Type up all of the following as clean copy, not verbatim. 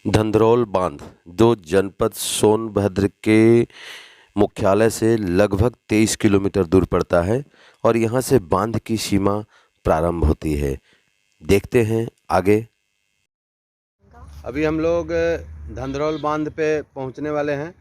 धंधरौल बांध जो जनपद सोनभद्र के मुख्यालय से लगभग 23 किलोमीटर दूर पड़ता है और यहाँ से बांध की सीमा प्रारंभ होती है। देखते हैं आगे। अभी हम लोग धंधरौल बांध पे पहुँचने वाले हैं,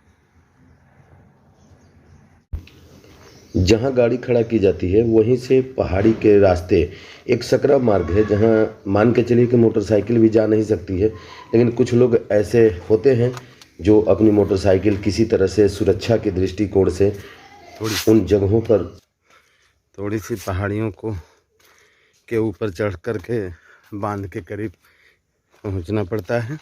जहाँ गाड़ी खड़ा की जाती है वहीं से पहाड़ी के रास्ते एक सकरा मार्ग है, जहाँ मान के चलिए कि मोटरसाइकिल भी जा नहीं सकती है, लेकिन कुछ लोग ऐसे होते हैं जो अपनी मोटरसाइकिल किसी तरह से सुरक्षा के दृष्टिकोण से उन जगहों पर थोड़ी सी पहाड़ियों के ऊपर चढ़ कर के बांध के करीब पहुंचना पड़ता है।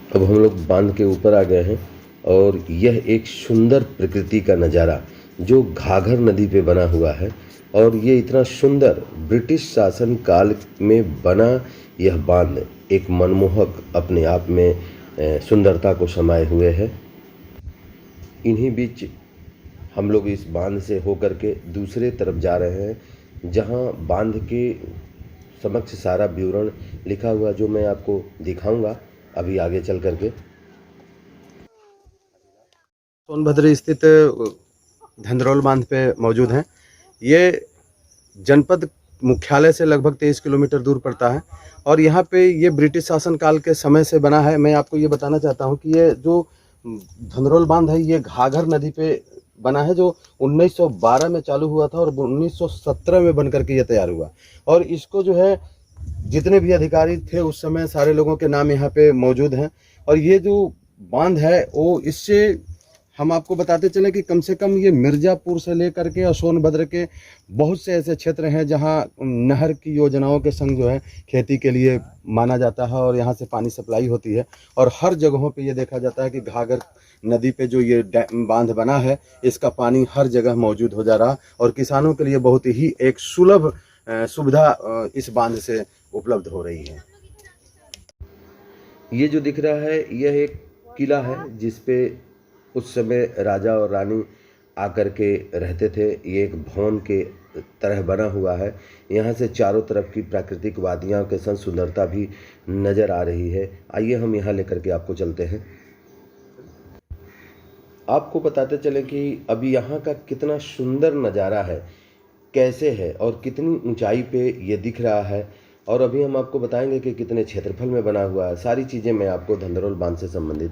अब हम लोग बांध के ऊपर आ गए हैं और यह एक सुंदर प्रकृति का नज़ारा जो घाघर नदी पे बना हुआ है, और ये इतना सुंदर ब्रिटिश शासन काल में बना यह बांध एक मनमोहक अपने आप में सुंदरता को समाये हुए है। इन्हीं बीच हम लोग इस बांध से होकर के दूसरे तरफ जा रहे हैं, जहां बांध के समक्ष सारा विवरण लिखा हुआ जो मैं आपको दिखाऊंगा अभी आगे चल करके। सोनभद्र स्थित धंधरौल बांध पे मौजूद हैं। ये जनपद मुख्यालय से लगभग 23 किलोमीटर दूर पड़ता है और यहाँ पे ये ब्रिटिश शासन काल के समय से बना है। मैं आपको ये बताना चाहता हूँ कि ये जो धंधरौल बांध है ये घाघर नदी पे बना है, जो 1912 में चालू हुआ था और 1917 में बन करके ये तैयार हुआ। और इसको जो है जितने भी अधिकारी थे उस समय सारे लोगों के नाम यहाँ पे मौजूद हैं। और ये जो बांध है वो, इससे हम आपको बताते चले कि कम से कम ये मिर्ज़ापुर से लेकर के और सोनभद्र के बहुत से ऐसे क्षेत्र हैं जहाँ नहर की योजनाओं के संग जो है खेती के लिए माना जाता है और यहाँ से पानी सप्लाई होती है। और हर जगहों पे ये देखा जाता है कि घाघर नदी पे जो ये बांध बना है इसका पानी हर जगह मौजूद हो जा रहा और किसानों के लिए बहुत ही एक सुलभ सुविधा इस बांध से उपलब्ध हो रही है। ये जो दिख रहा है यह एक किला है जिसपे उस समय राजा और रानी आकर के रहते थे। ये एक भवन के तरह बना हुआ है। यहाँ से चारों तरफ की प्राकृतिक वादियाँ के संग सुंदरता भी नज़र आ रही है। आइए हम यहाँ लेकर के आपको चलते हैं। आपको बताते चले कि अभी यहाँ का कितना सुंदर नज़ारा है, कैसे है और कितनी ऊंचाई पे ये दिख रहा है, और अभी हम आपको बताएंगे कि कितने क्षेत्रफल में बना हुआ है। सारी चीज़ें मैं आपको धंधरौल बांध से संबंधित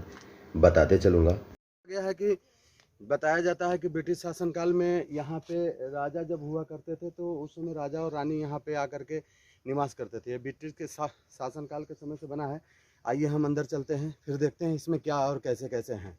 बताते चलूँगा। गया है कि बताया जाता है कि ब्रिटिश शासन काल में यहाँ पे राजा जब हुआ करते थे तो उस समय राजा और रानी यहाँ पे आकर के निवास करते थे। ब्रिटिश के शासन काल के समय से बना है। आइए हम अंदर चलते हैं, फिर देखते हैं इसमें क्या और कैसे कैसे हैं।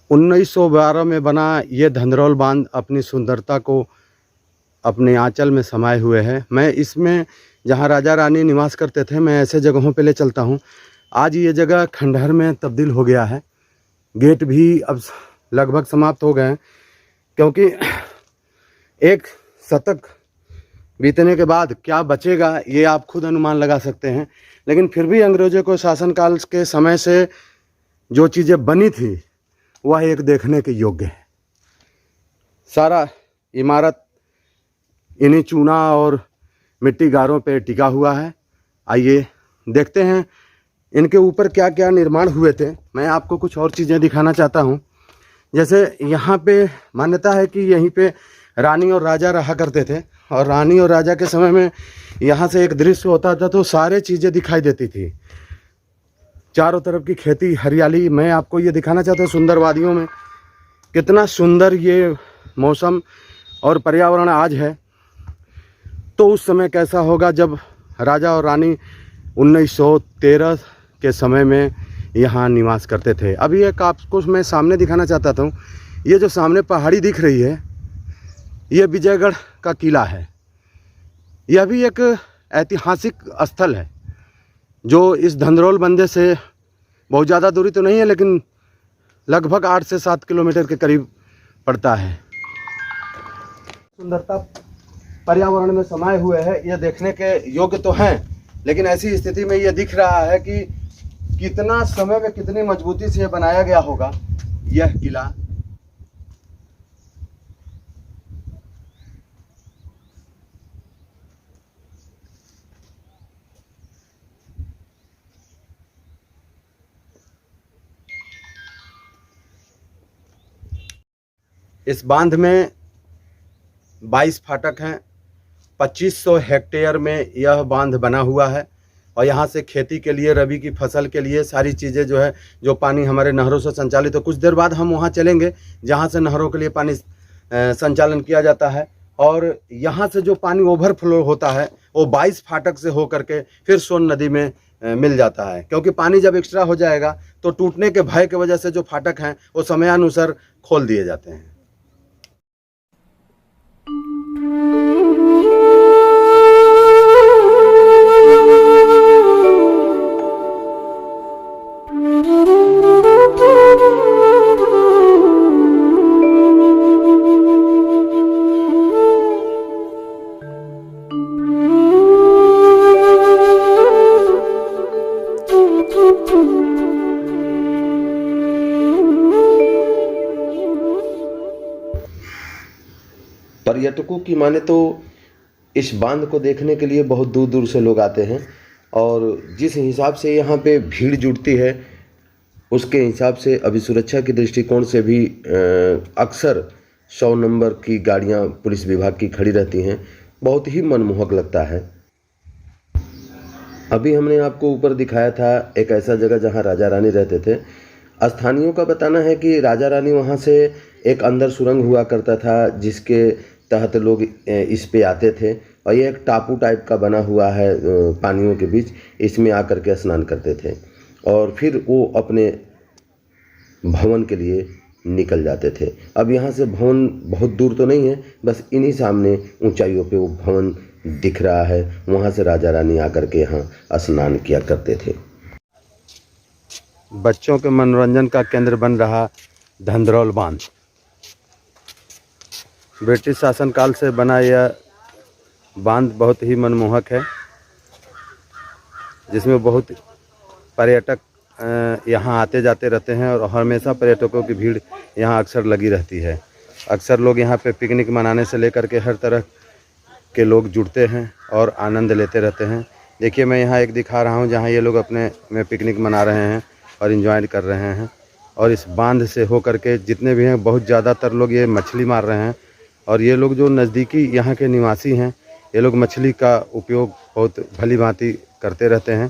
उन्नीस 1912 में बना ये धंधरौल बांध अपनी सुंदरता को अपने आंचल में समाये हुए है। मैं इसमें जहाँ राजा रानी निवास करते थे मैं ऐसे जगहों पे ले चलता हूँ। आज ये जगह खंडहर में तब्दील हो गया है। गेट भी अब लगभग समाप्त हो गए हैं, क्योंकि एक शतक बीतने के बाद क्या बचेगा ये आप खुद अनुमान लगा सकते हैं। लेकिन फिर भी अंग्रेज़ों को शासनकाल के समय से जो चीज़ें बनी थी वह एक देखने के योग्य है। सारा इमारत इन्हीं चूना और मिट्टी गारों पे टिका हुआ है। आइए देखते हैं इनके ऊपर क्या क्या निर्माण हुए थे। मैं आपको कुछ और चीज़ें दिखाना चाहता हूँ। जैसे यहाँ पे मान्यता है कि यहीं पे रानी और राजा रहा करते थे, और रानी और राजा के समय में यहाँ से एक दृश्य होता था तो सारे चीज़ें दिखाई देती थी। चारों तरफ की खेती हरियाली। मैं आपको ये दिखाना चाहता हूँ सुंदर वादियों में कितना सुंदर ये मौसम और पर्यावरण आज है, तो उस समय कैसा होगा जब राजा और रानी 1913 के समय में यहाँ निवास करते थे। अभी एक आपको मैं सामने दिखाना चाहता था, ये जो सामने पहाड़ी दिख रही है ये विजयगढ़ का किला है। यह भी एक ऐतिहासिक स्थल है जो इस धंधरौल बंदे से बहुत ज़्यादा दूरी तो नहीं है, लेकिन लगभग 8 से 7 किलोमीटर के करीब पड़ता है। सुंदरता पर्यावरण में समाये हुए है, ये देखने के योग्य तो हैं, लेकिन ऐसी स्थिति में ये दिख रहा है कि कितना समय में कितनी मजबूती से ये बनाया गया होगा यह किला। इस बांध में 22 फाटक हैं। 2500 हेक्टेयर में यह बांध बना हुआ है और यहाँ से खेती के लिए, रबी की फसल के लिए सारी चीज़ें जो है, जो पानी हमारे नहरों से संचालित हो। कुछ देर बाद हम वहाँ चलेंगे जहाँ से नहरों के लिए पानी संचालन किया जाता है, और यहाँ से जो पानी ओवरफ्लो होता है वो 22 फाटक से होकर के फिर सोन नदी में मिल जाता है, क्योंकि पानी जब एक्स्ट्रा हो जाएगा तो टूटने के भय की वजह से जो फाटक हैं वो समयानुसार खोल दिए जाते हैं। पर्यटकों की माने तो इस बांध को देखने के लिए बहुत दूर दूर से लोग आते हैं, और जिस हिसाब से यहाँ पे भीड़ जुटती है उसके हिसाब से अभी सुरक्षा के दृष्टिकोण से भी अक्सर 100 नंबर की गाड़ियाँ पुलिस विभाग की खड़ी रहती हैं। बहुत ही मनमोहक लगता है। अभी हमने आपको ऊपर दिखाया था एक ऐसा जगह जहाँ राजा रानी रहते थे। स्थानियों का बताना है कि राजा रानी वहाँ से एक अंदर सुरंग हुआ करता था जिसके तहत लोग इस पे आते थे, और ये एक टापू टाइप का बना हुआ है पानियों के बीच। इसमें आकर के स्नान करते थे और फिर वो अपने भवन के लिए निकल जाते थे। अब यहाँ से भवन बहुत दूर तो नहीं है, बस इन्हीं सामने ऊंचाइयों पे वो भवन दिख रहा है। वहाँ से राजा रानी आकर के यहाँ स्नान किया करते थे। बच्चों के मनोरंजन का केंद्र बन रहा धंधरौल बांध। ब्रिटिश शासनकाल से बना यह बांध बहुत ही मनमोहक है, जिसमें बहुत पर्यटक यहाँ आते जाते रहते हैं, और हमेशा पर्यटकों की भीड़ यहाँ अक्सर लगी रहती है। अक्सर लोग यहाँ पे पिकनिक मनाने से लेकर के हर तरह के लोग जुड़ते हैं और आनंद लेते रहते हैं। देखिए, मैं यहाँ एक दिखा रहा हूँ जहाँ ये लोग अपने में पिकनिक मना रहे हैं और एंजॉय कर रहे हैं। और इस बांध से होकर के जितने भी हैं, बहुत ज़्यादातर लोग ये मछली मार रहे हैं, और ये लोग जो नज़दीकी यहाँ के निवासी हैं, ये लोग मछली का उपयोग बहुत भली भांति करते रहते हैं।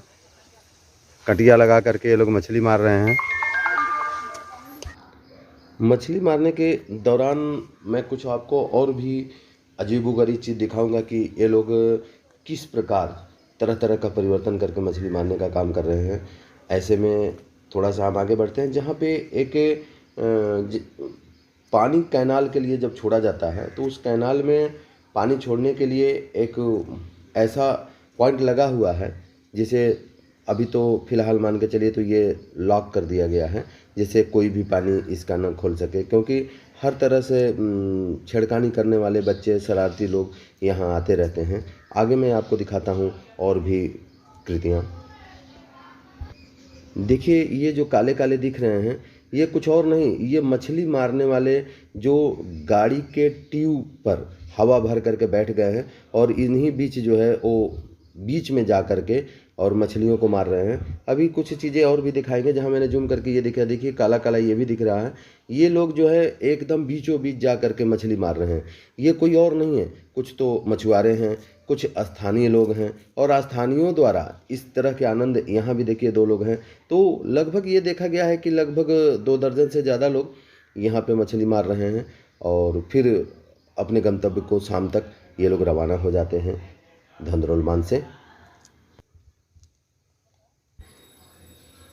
कटिया लगा करके ये लोग मछली मार रहे हैं। मछली मारने के दौरान मैं कुछ आपको और भी अजीबोगरीब चीज़ दिखाऊंगा कि ये लोग किस प्रकार तरह तरह का परिवर्तन करके मछली मारने का काम कर रहे हैं। ऐसे में थोड़ा सा हम आगे बढ़ते हैं, जहाँ पे एक पानी कैनाल के लिए जब छोड़ा जाता है तो उस कैनाल में पानी छोड़ने के लिए एक ऐसा पॉइंट लगा हुआ है जिसे अभी तो फ़िलहाल मान के चलिए तो ये लॉक कर दिया गया है, जिससे कोई भी पानी इसका न खोल सके, क्योंकि हर तरह से छेड़खानी करने वाले बच्चे, शरारती लोग यहाँ आते रहते हैं। आगे मैं आपको दिखाता हूँ और भी कृतियाँ। देखिए, ये जो काले काले दिख रहे हैं ये कुछ और नहीं, ये मछली मारने वाले जो गाड़ी के ट्यूब पर हवा भर करके बैठ गए हैं, और इन्हीं बीच जो है वो बीच में जा कर के और मछलियों को मार रहे हैं। अभी कुछ चीज़ें और भी दिखाएंगे, जहाँ मैंने जूम करके ये दिखा, देखिए काला काला ये भी दिख रहा है। ये लोग जो है एकदम बीचों बीच जा कर के मछली मार रहे हैं। ये कोई और नहीं है, कुछ तो मछुआरे हैं, कुछ स्थानीय लोग हैं और स्थानीयों द्वारा इस तरह के आनंद, यहाँ भी देखिए 2 लोग हैं, तो लगभग ये देखा गया है कि लगभग 2 दर्जन से ज़्यादा लोग यहाँ पे मछली मार रहे हैं और फिर अपने गंतव्य को शाम तक ये लोग रवाना हो जाते हैं धंधरौल बांध से।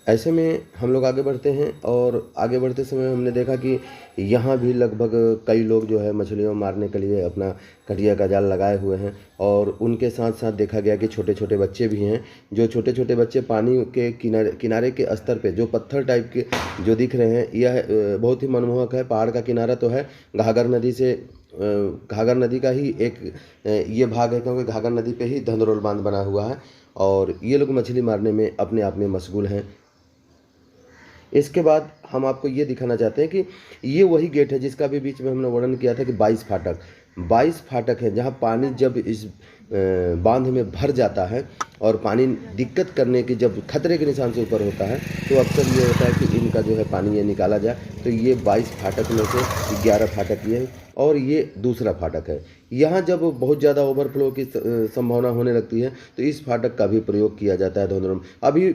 ऐसे में हम लोग आगे बढ़ते हैं और आगे बढ़ते समय हमने देखा कि यहाँ भी लगभग कई लोग जो है मछलियों मारने के लिए अपना कटिया का जाल लगाए हुए हैं और उनके साथ साथ देखा गया कि छोटे छोटे बच्चे भी हैं। जो छोटे छोटे बच्चे पानी के किनारे के स्तर पे जो पत्थर टाइप के जो दिख रहे हैं, यह बहुत ही मनमोहक है। पहाड़ का किनारा तो है, घाघर नदी से घाघर नदी का ही एक ये भाग है, क्योंकि घाघर नदी पे ही धंधरौल बांध बना हुआ है और ये लोग मछली मारने में अपने आप में मशगूल हैं। इसके बाद हम आपको ये दिखाना चाहते हैं कि ये वही गेट है जिसका भी बीच में हमने वर्णन किया था कि 22 फाटक है, जहाँ पानी जब इस बांध में भर जाता है और पानी दिक्कत करने की जब खतरे के निशान से ऊपर होता है तो अक्सर ये होता है कि इनका जो है पानी ये निकाला जाए। तो ये 22 फाटक में से 11 फाटक ये है और ये दूसरा फाटक है। यहाँ जब बहुत ज़्यादा ओवरफ्लो की संभावना होने लगती है तो इस फाटक का भी प्रयोग किया जाता है धंधरौल। अभी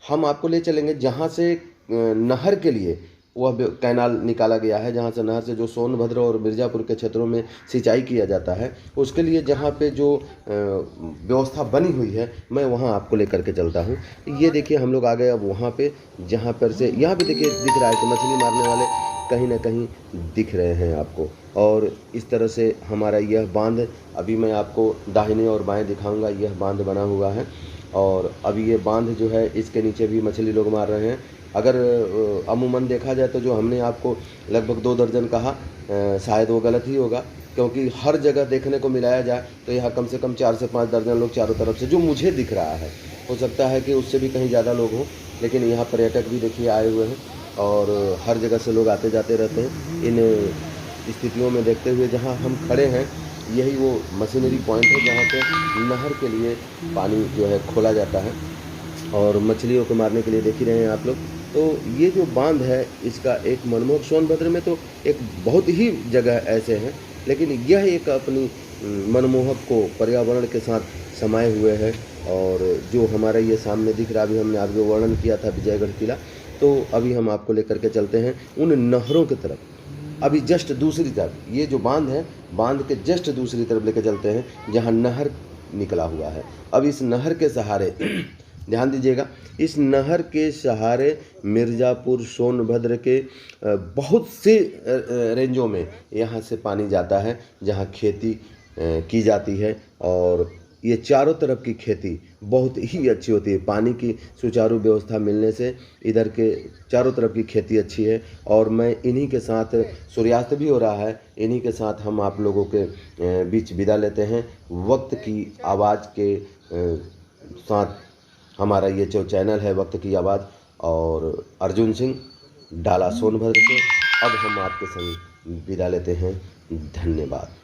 हम आपको ले चलेंगे जहाँ से नहर के लिए वह कैनाल निकाला गया है, जहाँ से नहर से जो सोनभद्र और मिर्ज़ापुर के क्षेत्रों में सिंचाई किया जाता है, उसके लिए जहाँ पे जो व्यवस्था बनी हुई है मैं वहाँ आपको लेकर के चलता हूँ। ये देखिए हम लोग आ गए अब वहाँ पे, जहाँ पर से यहाँ पे देखिए दिख रहा है कि मछली मारने वाले कहीं ना कहीं दिख रहे हैं आपको। और इस तरह से हमारा यह बांध, अभी मैं आपको दाहिने और बाएँ दिखाऊँगा, यह बांध बना हुआ है और अभी ये बांध जो है इसके नीचे भी मछली लोग मार रहे हैं। अगर अमूमन देखा जाए तो जो हमने आपको लगभग 2 दर्जन कहा, शायद वो गलत ही होगा, क्योंकि हर जगह देखने को मिलाया जाए तो यहाँ कम से कम 4 से 5 दर्जन लोग चारों तरफ से, जो मुझे दिख रहा है। हो सकता है कि उससे भी कहीं ज़्यादा लोग हों, लेकिन यहाँ पर्यटक भी देखिए आए हुए हैं और हर जगह से लोग आते जाते रहते हैं। इन स्थितियों में देखते हुए जहाँ हम खड़े हैं यही वो मशीनरी पॉइंट है जहाँ से नहर के लिए पानी जो है खोला जाता है और मछलियों को मारने के लिए देख ही रहे हैं आप लोग। तो ये जो बांध है इसका एक मनमोहक, सोनभद्र में तो एक बहुत ही जगह ऐसे हैं, लेकिन यह एक अपनी मनमोहक को पर्यावरण के साथ समाये हुए है। और जो हमारा ये सामने दिख रहा, अभी हमने आपको वर्णन किया था विजयगढ़ किला, तो अभी हम आपको लेकर के चलते हैं उन नहरों की तरफ। अभी जस्ट दूसरी तरफ, ये जो बांध है, बांध के जस्ट दूसरी तरफ लेकर चलते हैं जहाँ नहर निकला हुआ है। अब इस नहर के सहारे ध्यान दीजिएगा, इस नहर के सहारे मिर्ज़ापुर सोनभद्र के बहुत से रेंजों में यहाँ से पानी जाता है जहाँ खेती की जाती है और ये चारों तरफ की खेती बहुत ही अच्छी होती है। पानी की सुचारू व्यवस्था मिलने से इधर के चारों तरफ की खेती अच्छी है। और मैं इन्हीं के साथ, सूर्यास्त भी हो रहा है, इन्हीं के साथ हम आप लोगों के बीच विदा लेते हैं। वक्त की आवाज़ के साथ हमारा ये जो चैनल है वक्त की आवाज़, और अर्जुन सिंह डाला सोनभद्र से अब हम आपके संग विदा लेते हैं। धन्यवाद।